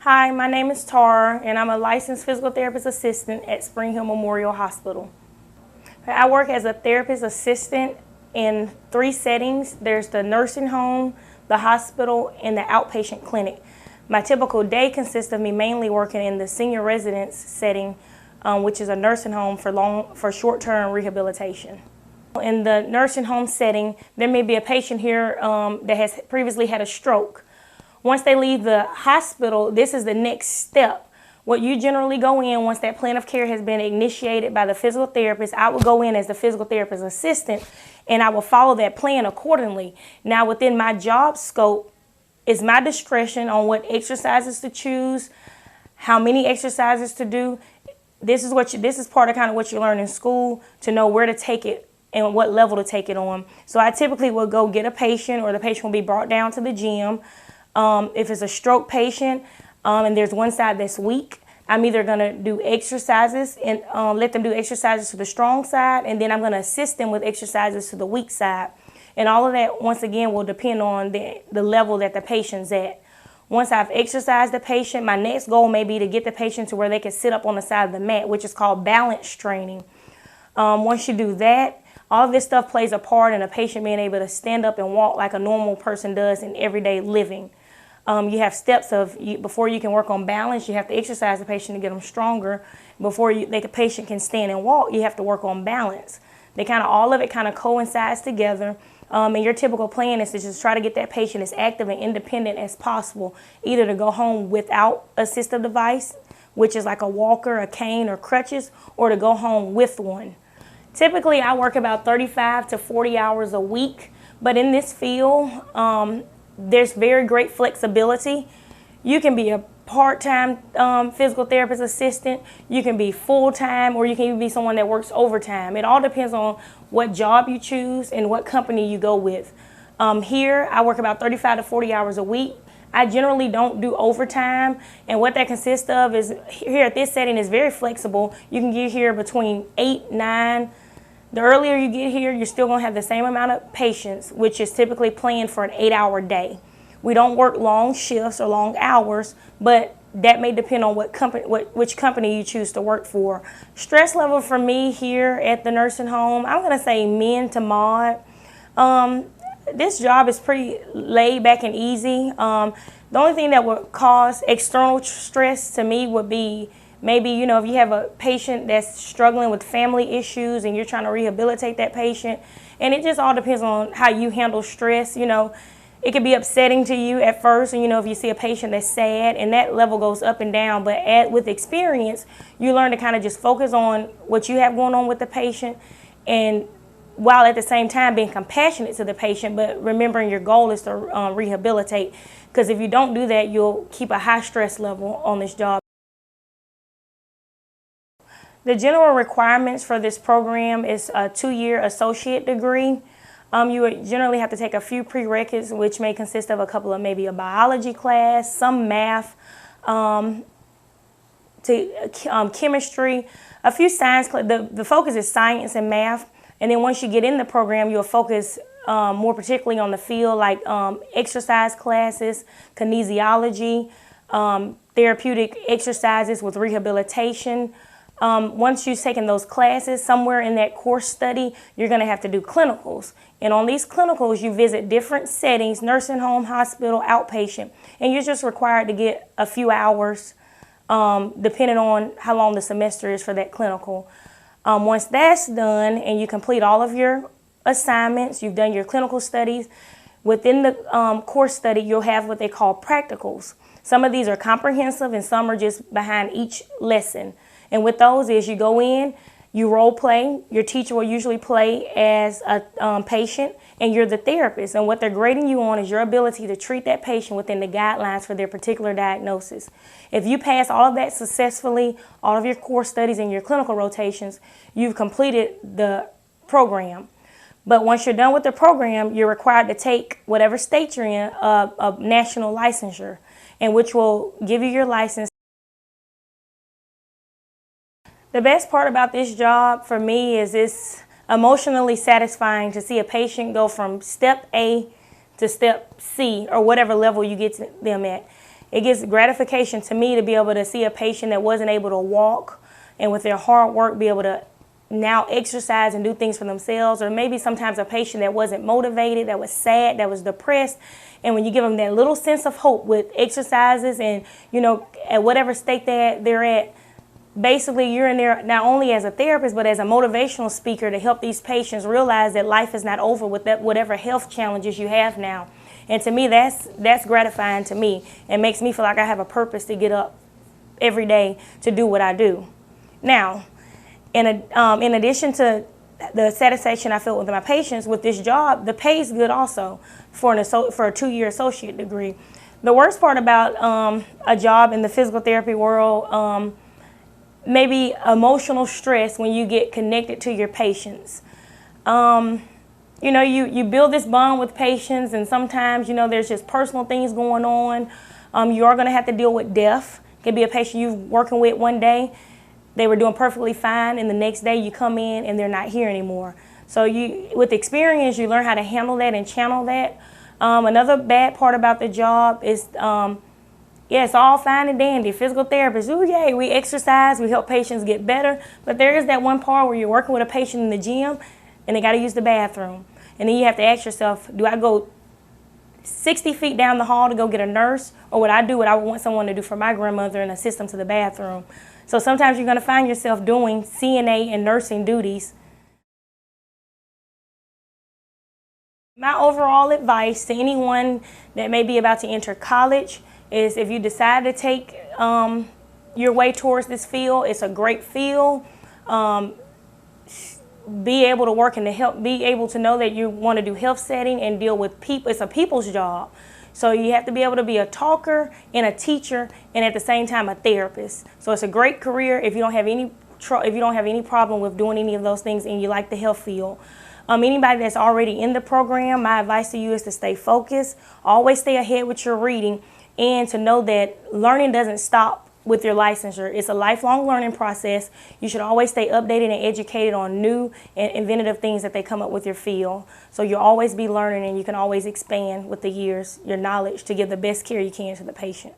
Hi, my name is Tara, and I'm a licensed physical therapist assistant at Spring Hill Memorial Hospital. I work as a therapist assistant in 3 settings. There's the nursing home, the hospital, and the outpatient clinic. My typical day consists of me mainly working in the senior residence setting, which is a nursing home for short-term rehabilitation. In the nursing home setting, there may be a patient here that has previously had a stroke. Once they leave the hospital, this is the next step. What you generally go in once that plan of care has been initiated by the physical therapist, I will go in as the physical therapist assistant and I will follow that plan accordingly. Now within my job scope is my discretion on what exercises to choose, how many exercises to do. This is part of kind of what you learn in school to know where to take it and what level to take it on. So I typically will go get a patient, or the patient will be brought down to the gym. If it's a stroke patient and there's one side that's weak, I'm either going to do exercises and let them do exercises to the strong side, and then I'm going to assist them with exercises to the weak side. And all of that, once again, will depend on the level that the patient's at. Once I've exercised the patient, my next goal may be to get the patient to where they can sit up on the side of the mat, which is called balance training. Once you do that, all of this stuff plays a part in a patient being able to stand up and walk like a normal person does in everyday living. You have steps before you can work on balance, you have to exercise the patient to get them stronger. Before the patient can stand and walk, you have to work on balance. All of it kind of coincides together. And your typical plan is to just try to get that patient as active and independent as possible, either to go home without assistive device, which is like a walker, a cane, or crutches, or to go home with one. Typically, I work about 35 to 40 hours a week, but in this field, there's very great flexibility. You can be a part-time physical therapist assistant, you can be full-time, or you can even be someone that works overtime. It all depends on what job you choose and what company you go with. Here, I work about 35 to 40 hours a week. I generally don't do overtime, and what that consists of is, here at this setting, is very flexible. You can get here between 8, 9. The earlier you get here, you're still going to have the same amount of patients, which is typically planned for an 8-hour day. We don't work long shifts or long hours, but that may depend on which company you choose to work for. Stress level for me here at the nursing home, I'm going to say min to mod. This job is pretty laid back and easy. The only thing that would cause external stress to me would be maybe, if you have a patient that's struggling with family issues and you're trying to rehabilitate that patient, and it just all depends on how you handle stress. It could be upsetting to you at first, and if you see a patient that's sad, and that level goes up and down, but with experience, you learn to kind of just focus on what you have going on with the patient, and while at the same time being compassionate to the patient, but remembering your goal is to rehabilitate, because if you don't do that, you'll keep a high stress level on this job. The general requirements for this program is a 2-year associate degree. You would generally have to take a few prerequisites, which may consist of maybe a biology class, some math, chemistry, a few science. The focus is science and math. And then once you get in the program, you'll focus more particularly on the field, like exercise classes, kinesiology, therapeutic exercises with rehabilitation. Once you've taken those classes, somewhere in that course study, you're going to have to do clinicals. And on these clinicals, you visit different settings, nursing home, hospital, outpatient, and you're just required to get a few hours, depending on how long the semester is for that clinical. Once that's done and you complete all of your assignments, you've done your clinical studies, within the course study, you'll have what they call practicals. Some of these are comprehensive and some are just behind each lesson. And with those is you go in, you role play. Your teacher will usually play as a patient, and you're the therapist. And what they're grading you on is your ability to treat that patient within the guidelines for their particular diagnosis. If you pass all of that successfully, all of your core studies and your clinical rotations, you've completed the program. But once you're done with the program, you're required to take whatever state you're in, a national licensure, and which will give you your license. The best part about this job for me is it's emotionally satisfying to see a patient go from step A to step C, or whatever level you get to them at. it gives gratification to me to be able to see a patient that wasn't able to walk and with their hard work be able to now exercise and do things for themselves, or maybe sometimes a patient that wasn't motivated, that was sad, that was depressed, and when you give them that little sense of hope with exercises and, you know, at whatever state they're at, basically you're in there not only as a therapist but as a motivational speaker to help these patients realize that life is not over with that whatever health challenges you have now. And to me, that's gratifying to me. It makes me feel like I have a purpose to get up every day to do what I do. Now, in addition to the satisfaction I feel with my patients with this job, the pay is good also for a 2-year associate degree. The worst part about a job in the physical therapy world, maybe emotional stress when you get connected to your patients. You know, you build this bond with patients, and sometimes, you know, there's just personal things going on. You are going to have to deal with death. It could be a patient you're working with one day, they were doing perfectly fine, and the next day you come in and they're not here anymore. So with experience, you learn how to handle that and channel that. Another bad part about the job is, yeah, it's all fine and dandy. Physical therapists, ooh, yay, we exercise, we help patients get better. But there is that one part where you're working with a patient in the gym and they got to use the bathroom. And then you have to ask yourself, do I go 60 feet down the hall to go get a nurse, or would I do what I would want someone to do for my grandmother and assist them to the bathroom? So sometimes you're going to find yourself doing CNA and nursing duties. My overall advice to anyone that may be about to enter college is, if you decide to take your way towards this field, it's a great field. Be able to work in the health, be able to know that you want to do health setting and deal with people. It's a people's job. So you have to be able to be a talker and a teacher and at the same time a therapist. So it's a great career if you don't have any problem with doing any of those things and you like the health field. Anybody that's already in the program, my advice to you is to stay focused, always stay ahead with your reading, and to know that learning doesn't stop with your licensure. It's a lifelong learning process. You should always stay updated and educated on new and inventive things that they come up with your field. So you'll always be learning, and you can always expand with the years your knowledge to give the best care you can to the patient.